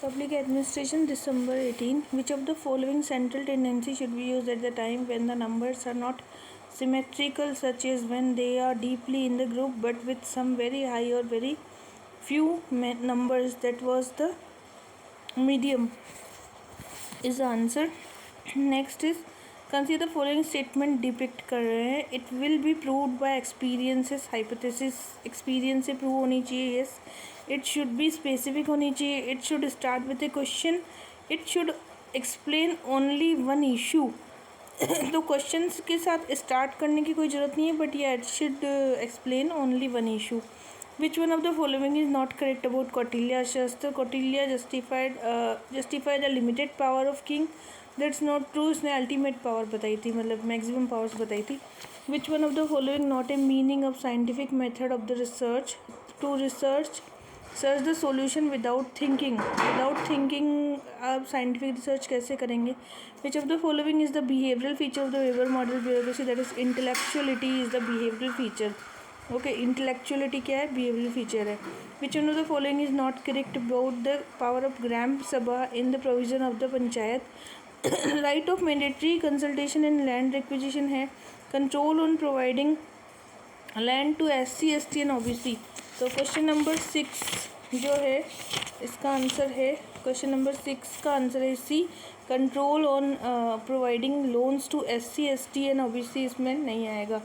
Public Administration, December 18. Which of the following central tendency should be used at the time when the numbers are not symmetrical, such as when they are deeply in the group but with some very high or very few numbers? That was the medium is the answer. Next is consider the following statement depict कर रहे हैं. It will be proved bye experiences. Hypothesis experience से prove होनी चाहिए. Yes. It should be specific होनी चाहिए. It should start with A question. It should explain only one issue. तो questions के साथ स्टार्ट करने की कोई ज़रूरत नहीं है, बट या it should explain only one issue. Which one of the following is not correct about Kautilya Shastra? Kautilya justified the limited power of king. That's not true. उसने ultimate power बताई थी, मतलब maximum powers बताई थी. Which one of the following not a meaning of scientific method of the research? To search the solution without thinking. Without thinking आप scientific research कैसे करेंगे? Which of the following is the behavioral feature of the Weber model bureaucracy? That is intellectuality is the behavioral feature. Okay. Intellectuality क्या है? Behaviour feature है. Which one of the following is not correct about the power of Gram Sabha in the provision of the panchayat? Right of mandatory consultation in land requisition है. Control on providing land to SC ST and OBC. तो question number 6 जो है इसका answer है, question number 6 का answer है C. Control on providing loans to SC ST and OBC इसमें नहीं आएगा.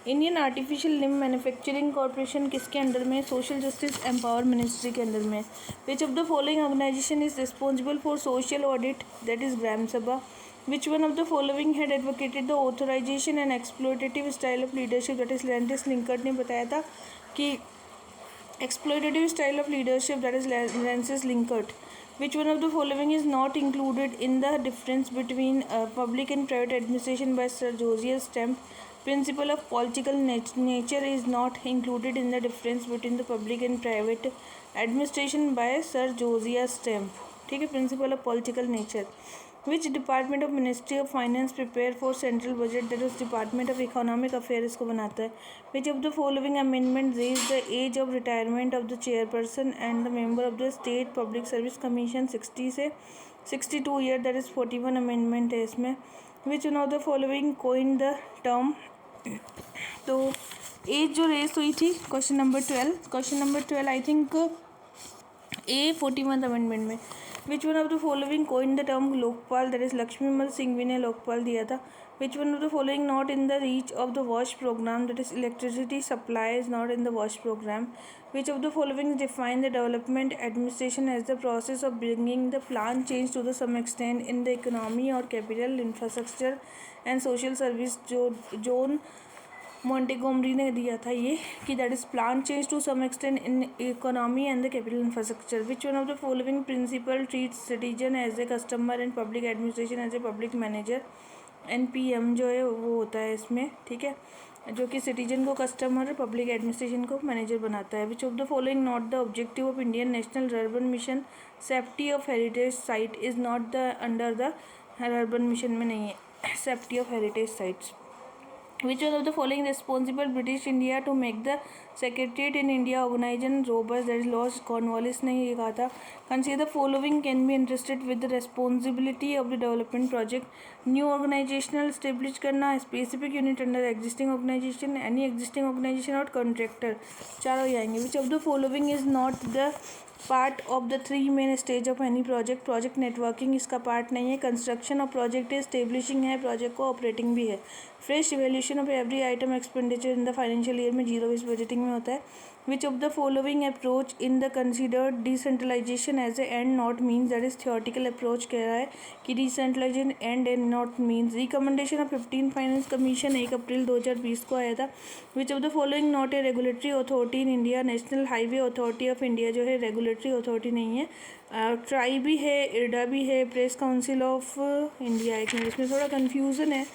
Indian artificial limb manufacturing corporation किसके अंडर में? सोशल जस्टिस एम्पावर मिनिस्ट्री के अंडर में. Which of the following organization is responsible for social audit? That is Gram Sabha. Which one of the following had advocated the authorization and exploitative style of leadership? That is Rensis Likert ने बताया था कि exploitative style of leadership, that is Rensis Likert. Which one of the following is not included in the difference between public and private administration by Sir Josiah Stamp? Principle of political nature is not included in the difference between the public and private administration by Sir Josiah Stamp. ठीक है. Principle of political nature. Which department of Ministry of Finance prepare for central budget? That is Department of Economic Affairs इसको बनाता है. Which of the following amendment raise the age of retirement of the chairperson and the member of the State Public Service Commission 60 से 62 year? That is 41 amendment है इसमें. Which one of the following coined the term? तो as जो race हुई थी question number 12 I think A41 amendment में. Which one of the following coin the term Lokpal? That is Laxmimal Singhvi ने लोकपाल दिया था. विच one of the following not in the reach of the wash programme? That is electricity supply is not in the wash programme. Which of the following define the development administration as the process of bringing the plan change to the some extent in the economy और capital infrastructure and social service? John Montgomery ने दिया था ये कि that is plan change to some extent in economy and the capital infrastructure. Which one of the following principle treat citizen as a customer and public administration as a public manager? NPM जो है वो होता है इसमें. ठीक है. जो कि सिटीजन को कस्टमर और पब्लिक एडमिनिस्ट्रेशन को मैनेजर बनाता है. Which of the following not the objective of Indian national urban mission? Safety of heritage site is not the under the urban mission में नहीं है safety of heritage sites. Which one of the following responsible British India to make the Secretariat in India organized and robust? That is Lord Cornwallis ने ये कहा था. Consider the following can be entrusted with the responsibility of the development project. New organizational establish करना, specific unit under existing organization, any existing organization और contractor. चारों ही आएंगे. Which of the following is not the part of the 3 main stage of any project? Project networking इसका part नहीं है. Construction of project establishing है, project को operating भी है. Fresh evaluation of every item expenditure in the financial year में 0 base budgeting में होता है. Which of the following approach in the considered decentralization as a end not means? That is theoretical approach कह रहा है कि decentralization and not means. Recommendation of 15 finance commission 1 अप्रैल 2020 को आया था. विच of the following not a regulatory authority in India? National highway authority of India जो है regulatory authority नहीं है. ट्राई भी है, इरडा भी है, प्रेस काउंसिल ऑफ इंडिया. एक मिनट, इसमें थोड़ा कन्फ्यूज़न है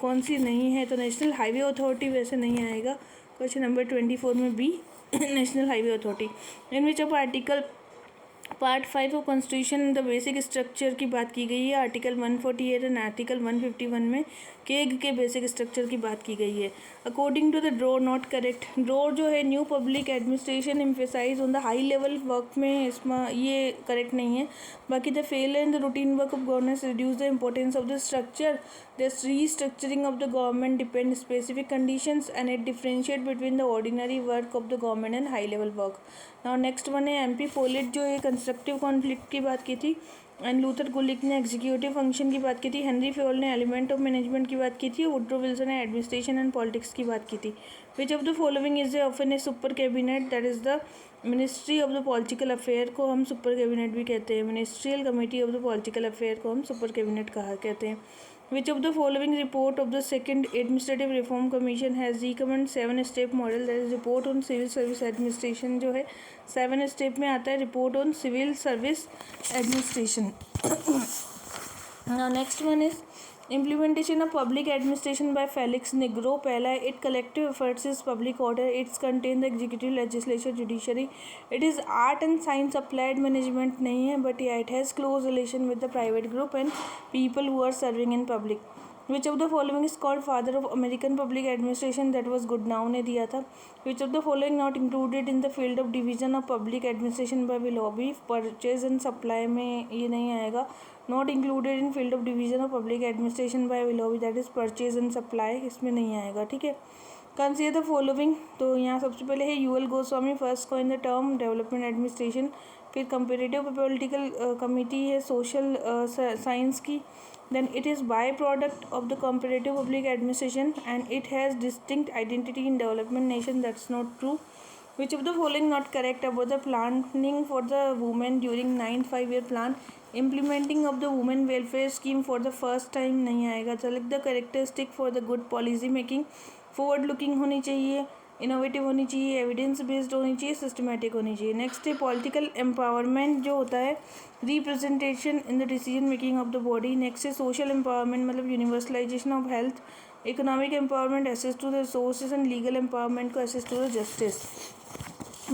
कौन सी नहीं है. तो नेशनल हाईवे अथॉरिटी वैसे नहीं आएगा. क्वेश्चन नंबर 24 में B national highway authority. In which of article part 5 of constitution the basic structure की बात की गई है आर्टिकल 148 एंड आर्टिकल 151 में केग के बेसिक स्ट्रक्चर की बात की गई है। According to the Dror not correct, Dror जो है new public administration emphasize on the high level work में, इसमें ये करेक्ट नहीं है। बाकी the fail in the routine work of governance reduce the importance of the structure, the restructuring of the government depend specific conditions and it differentiate between the ordinary work of the government and high level work. Now next one है MP पोलिट जो है constructive conflict की बात की थी, and Luther गुलिक ने executive function की बात की थी, हेनरी फ्योल ने एलिमेंट ऑफ मैनेजमेंट की बात की थी, वुड्रो विल्सन ने एडमिनिस्ट्रेशन एंड पॉलिटिक्स की बात की थी। विच of the following is often A super cabinet, that is the ministry of the political affair को हम सुपर कैबिनेट भी कहते हैं, ministerial committee of the political affair को हम सुपर कैबिनेट कहा कहते हैं। Which of the following report of the second administrative reform commission has recommended 7-step model, that is report on civil service administration जो है 7 स्टेप में आता है, report on civil service administration। Now next one is implementation of public administration by Felix Negro। पहला है it collective efforts is public order, it's contain the executive, legislature, judiciary, it is art and science applied management नहीं है, but yeah it has close relation with the private group and people who are serving in public। Which of the following is called father of American public administration, that was Goodnow ने दिया था। Which of the following not included in the field of division of public administration by Willoughby, purchase and supply में ये नहीं आएगा। Not included in field of division of public administration by Willoughby, that is purchase and supply, इसमें नहीं आएगा। ठीक है, consider the following, तो यहाँ सबसे पहले है U L Goswami first coin the term development administration, फिर कंपेरेटिव पॉलिटिकल कमिटी है सोशल साइंस की, then it is byproduct of the comparative public administration and it has distinct identity in development nation, that's not true। Which of the following not correct about the planning for the women during 9 5-year plan, implementing of the women welfare scheme for the first time नहीं आएगा। select the characteristic for the good policy making, forward looking होनी चाहिए, innovative होनी चाहिए, evidence based होनी चाहिए, systematic होनी चाहिए। नेक्स्ट है पॉलिटिकल एम्पावरमेंट जो होता है representation in the decision making of the body. Next है सोशल एम्पावरमेंट मतलब universalization of health, economic empowerment access to the resources and legal empowerment को access to the justice.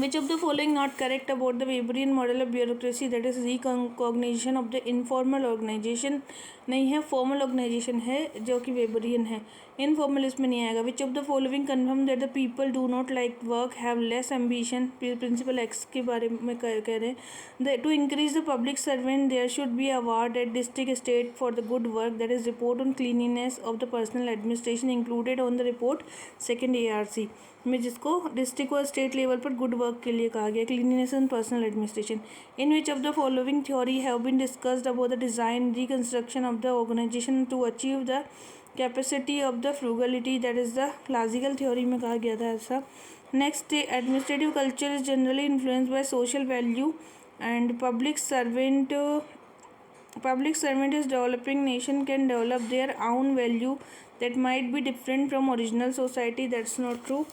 Which of the following not correct about the Weberian model of bureaucracy, that is recognition of the informal organization नहीं है, formal organization है जो कि वेबरियन है, informal इसमें नहीं आएगा। Which of the following confirm that the people do not like work, have less ambition, principal X के बारे में कह रहे हैं। To increase the public servant there should be award at district state for the good work, that is report on cleanliness of the personal administration included on the report second ARC में, जिसको district और state level पर good work के लिए कहा गया, cleanliness and personal administration. In which of the following theory have been discussed about the design reconstruction of the organization to achieve the capacity of the frugality, that is the classical theory में कहा गया था ऐसा। Next administrative culture is generally influenced by social value and public servant is developing nation can develop their own value that might be different from original society, that's not true।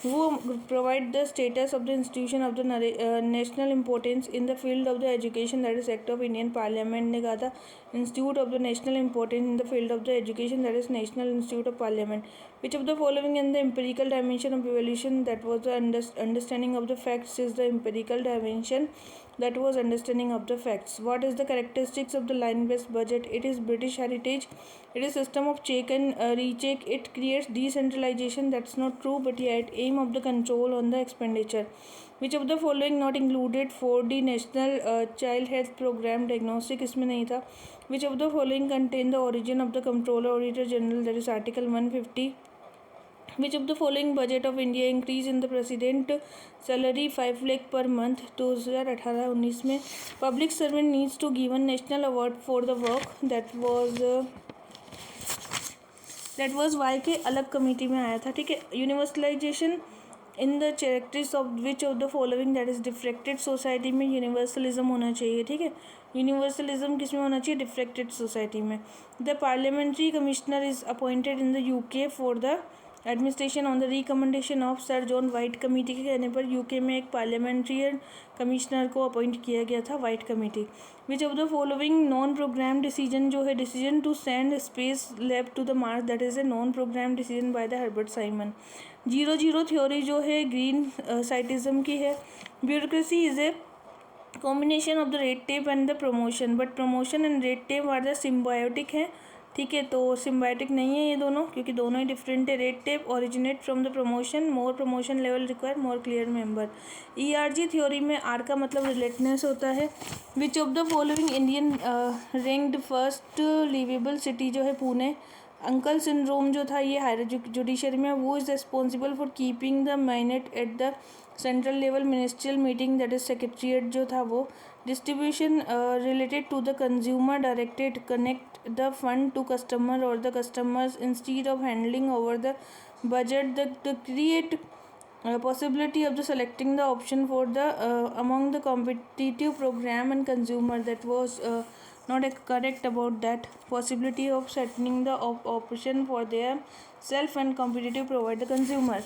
Who provide the status of the institution of the national importance in the field of the education, that is act of Indian Parliament ने कहा था institute of the national importance in the field of the education, that is National Institute of Parliament। Which of the following in the empirical dimension of evaluation, that was the understanding of the facts, is the empirical dimension, that was understanding of the facts। What is the characteristics of the line based budget, it is British heritage, it is system of check and recheck, it creates decentralization, that's not true, but yet aim of the control on the expenditure। Which of the following not included 4D national child health program diagnostic, इसमें नहीं था। Which of the following contain the origin of the comptroller auditor general, that is article 150। Which of the following budget of India increase in the president salary 5 lakh per month 2018-19 में। Public servant needs to given national award for the work, that was Y K Alagh committee में आया था। ठीक है, universalization in the characteristics of which of the following, that is diffracted society में universalism होना चाहिए। ठीक है, यूनिवर्सलिज्म किस में होना चाहिए, डिफ्रेक्टेड सोसाइटी में। The parliamentary commissioner is appointed in the UK for the administration on the recommendation of sir John White committee के कहने पर यूके में एक पार्लियामेंट्रियन कमिश्नर को अपॉइंट किया गया था, White committee. Which of the following non programme decision जो है, decision to send space lab to the Mars, that is a non programme decision by the Herbert Simon. 0-0 theory जो है ग्रीन साइटिज्म की है। Bureaucracy is a combination of the red tape and the promotion, but promotion and red tape are the symbiotic हैं, ठीक है, तो सिम्बायोटिक नहीं है ये दोनों, क्योंकि दोनों ही डिफरेंट है। Red tape originate from the promotion, more promotion level require more clear member. ERG theory में आर का मतलब रिलेटेडनेस होता है। Which of the following Indian ranked first liveable city जो है पुणे। अंकल सिंड्रोम जो था ये हायर जुडिशरी में। वो is responsible for keeping the minute at the central level ministerial meeting, that is secretariat जो था वो। Distribution related to the consumer directed connect the fund to customer और the customers instead of handling over the budget, the create possibility of the selecting the option for the among the competitive program and consumer, that was not correct about that possibility of setting the option for their self and competitive provide the consumer.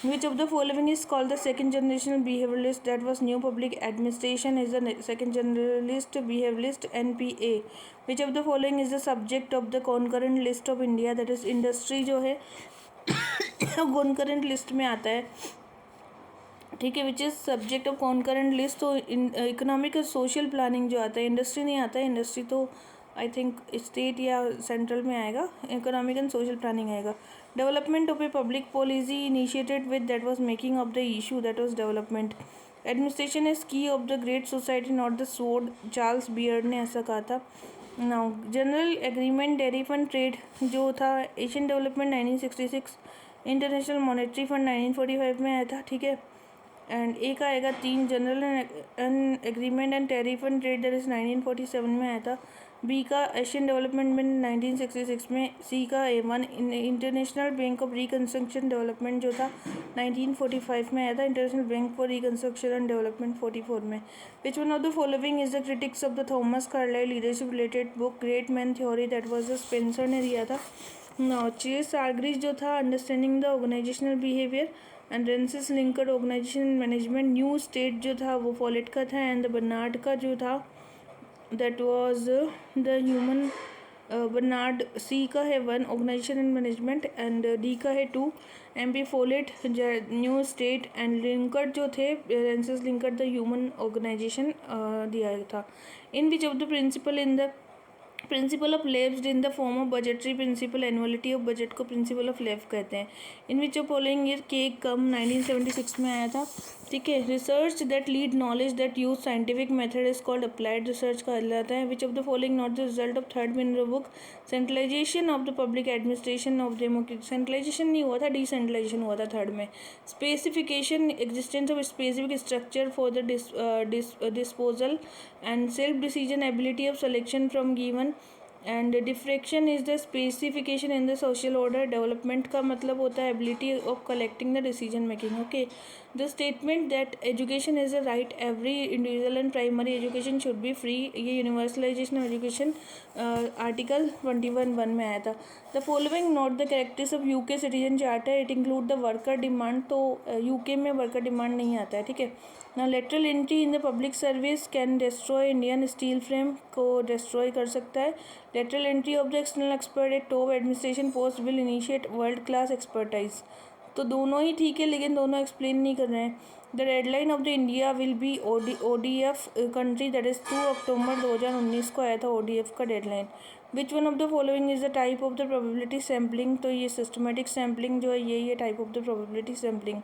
Which of the following is called the second generational behavioralist, that was new public administration is the second generalist behavioralist NPA. Which of the following is the subject of the concurrent list of India, that is industry जो है concurrent list में आता है, ठीक है, which is subject of concurrent list. तो economic और social planning जो आता है, इंडस्ट्री नहीं आता है, इंडस्ट्री तो आई थिंक स्टेट या सेंट्रल में आएगा, इकोनॉमिक एंड सोशल प्लानिंग आएगा। Development of a public policy initiated with, that was making of the issue, that was development. Administration is key of the great society not the sword, Charles Beard ने ऐसा कहा था। Now general agreement tariff and trade जो था, Asian development 1966, international monetary fund 1945 में आया था, ठीक है। एंड ए का आएगा 3, general agreement and tariff and trade, that is 1947 में आया था। बी का एशियन डेवलपमेंट में 1966 में। सी का A1 international bank of reconstruction development जो था 1945 में आया था। International bank for reconstruction and development 44 में। Which one of the following is the critics of the Thomas Carlyle leadership related book great man theory, that was the Spencer ने दिया था। चेस आर्ग्रीज जो था understanding the organizational behaviour, and Rensis Likert organization management, new state जो था वो folate का था। एंड बर्नार्ड का जो था that was the human Barnard. C का है 1 organization and management, and D का है 2 MP Follett new state, and Likert जो थे Rensis Likert the human organization दिया था। In which of the principle in the principle of leaves in the form of budgetary principle, annuality of budget को principle of leave कहते हैं। In which of following year cake come 1976 में आया था, ठीक है। Research that lead knowledge that use scientific method is called applied research कहा जाता है। Which of the following not the result of third Minnowbrook, centralization of the public administration of democracy, centralization नहीं हुआ था, decentralization हुआ था third में। Specification existence of specific structure for the disposal and self decision ability of selection from given, and diffraction is the specification in the social order. Development का मतलब होता है ability of collecting the decision making, okay. The statement that education is a right every individual and primary education should be free, ये universalization of education article 21(1) में आया था। The following not the characters of UK citizen charter, it include the worker demand, तो UK में worker demand नहीं आता है, ठीक है ना। Lateral entry in the public service can destroy Indian steel frame को डिस्ट्रॉय कर सकता है। Lateral entry of the external expert at top administration post will initiate world class expertise, तो दोनों ही ठीक है लेकिन दोनों एक्सप्लेन नहीं कर रहे हैं। The deadline of the India will be ODF country, that is 2 October 2019 को आया था ODF का deadline. Which one of the following is the type of the probability sampling, तो ये सिस्टमेटिक सैम्पलिंग जो है यही है type of the probability sampling.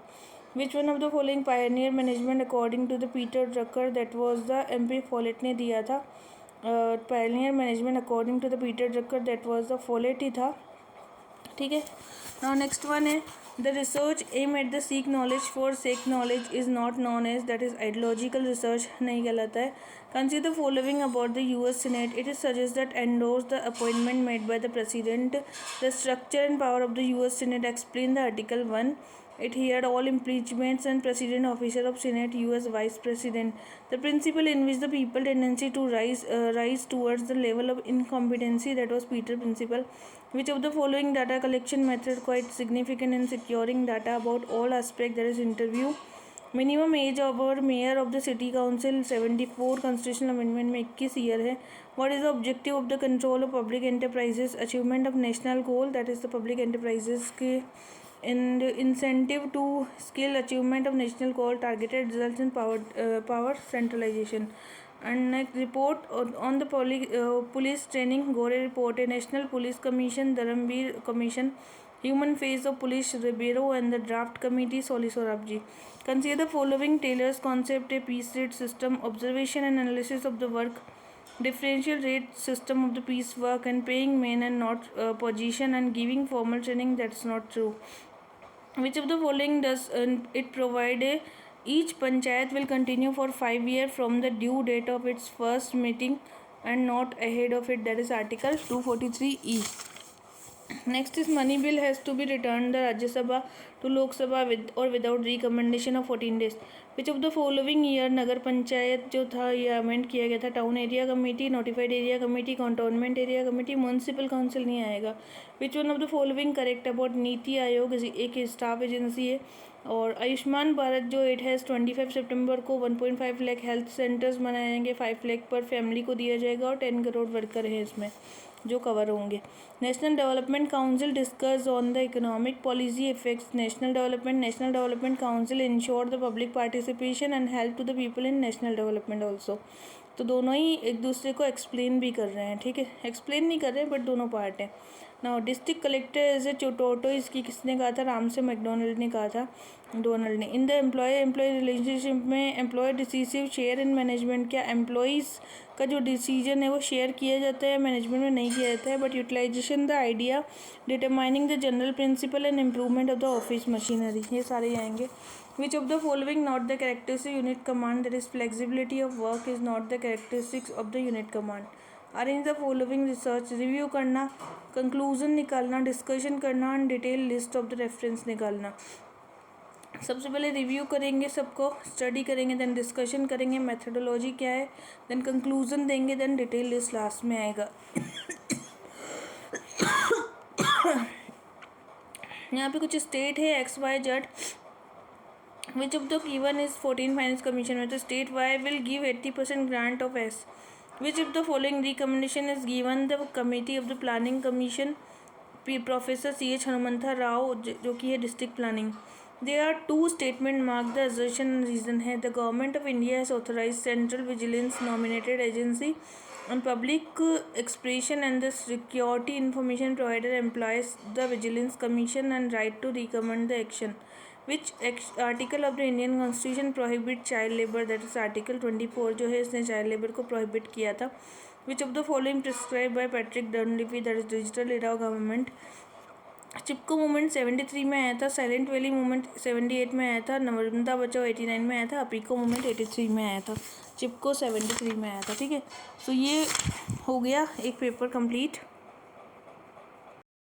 Which one of the following pioneer management according to the Peter Drucker, that was the MP Follett ने दिया था। Pioneer management according to the Peter Drucker, that was the Follett ही था, ठीक है। Now next one है the research aim at the seek knowledge for sake knowledge is not known as, that is ideological research नहीं कहलाता है। Consider the following about the US Senate, it is suggests that endorse the appointment made by the President, the structure and power of the US Senate explain the Article 1. It heard all impeachments and President officer of Senate, US Vice President. The principle in which the people tendency to rise towards the level of incompetency, that was Peter principle. Which of the following data collection method quite significant in securing data about all aspects, that is interview. Minimum age of और mayor of the city council 74 constitutional amendment में 21 year है। What is the objective of the control of public enterprises, achievement of national goal, that is the public enterprises के and incentive to skill achievement of national goal targeted results in power centralization. And next report on the police training, Gore report, a national police commission, Dharamveer commission, human face of police bureau, and the draft committee, Soli Sorabji. Consider the following tailors concept: a piece rate system, observation and analysis of the work, differential rate system of the piece work, and paying men and not position, and giving formal training. That's not true. Which of the following does it provide? Each panchayat will continue for 5 years from the due date of its first meeting and not ahead of it. That is Article 243E. Next is money bill has to be returned the Rajya Sabha to Lok Sabha with or without recommendation of 14 days. Which of the following year नगर पंचायत जो था ये amend किया गया था? Town area committee, notified area committee, cantonment area committee, municipal council नहीं आएगा. विच one of the following correct about NITI Aayog एक staff agency है. और आयुष्मान भारत जो इट हैज़ 25 सितंबर को 1.5 लाख हेल्थ सेंटर्स बनाए जाएंगे, 5 लाख पर फैमिली को दिया जाएगा और 10 करोड़ वर्कर हैं इसमें जो कवर होंगे. National development council discuss on the economic policy effects national development council ensure the public participation and help to the people in national development also. तो दोनों ही एक दूसरे को एक्सप्लेन भी कर रहे हैं. ठीक है, एक्सप्लेन नहीं कर रहे हैं बट दोनों पार्ट हैं. Now district collector as a टोटो, इसकी किसने कहा था? राम से मैकडोनल्ड ने कहा था, डोनाल्ड ने. इन द एम्प्लॉय रिलेशनशिप में employ decisive share in management, क्या एम्प्लॉयज़ का जो डिसीजन है वो शेयर किया जाता है, मैनेजमेंट में नहीं किया जाता है. But utilization the idea determining the general principle and improvement of the office machinery, ये सारे आएंगे. Which of the following not the characteristic unit command? That is flexibility of work is not the characteristics of the unit command. Arrange the following research, review करना, conclusion निकालना, discussion करना and detail list of the reference निकालना. सबसे पहले review करेंगे, सबको study करेंगे, then discussion करेंगे, मेथडोलॉजी क्या है, देन कंक्लूजन देंगे, देन डिटेल लिस्ट लास्ट में आएगा. यहाँ पे कुछ स्टेट है X Y Z. Which of the given is 14 Finance Commission with the state Y will give 80% grant of S? Which of the following recommendation is given the committee of the planning commission? Professor C.H. Hanumantha Rao जो कि है district planning. There are two statement mark the assertion reason है. The government of India has authorized Central Vigilance nominated agency on public expression and the security information provider employs the Vigilance Commission and right to recommend the action. Which article of the Indian Constitution prohibit child labor? That is Article 24 जो है इसने child labor को prohibit किया था. Which of the following prescribed by Patrick Dunleavy? That is Digital Era Government. Chipko movement 73 में आया था, silent valley movement 78 में आया था, नर्मदा बचाओ 89 में आया था, अपीको मूवमेंट 83 में आया था, चिपको 73 में आया था. ठीक है, तो ये हो गया एक पेपर कंप्लीट.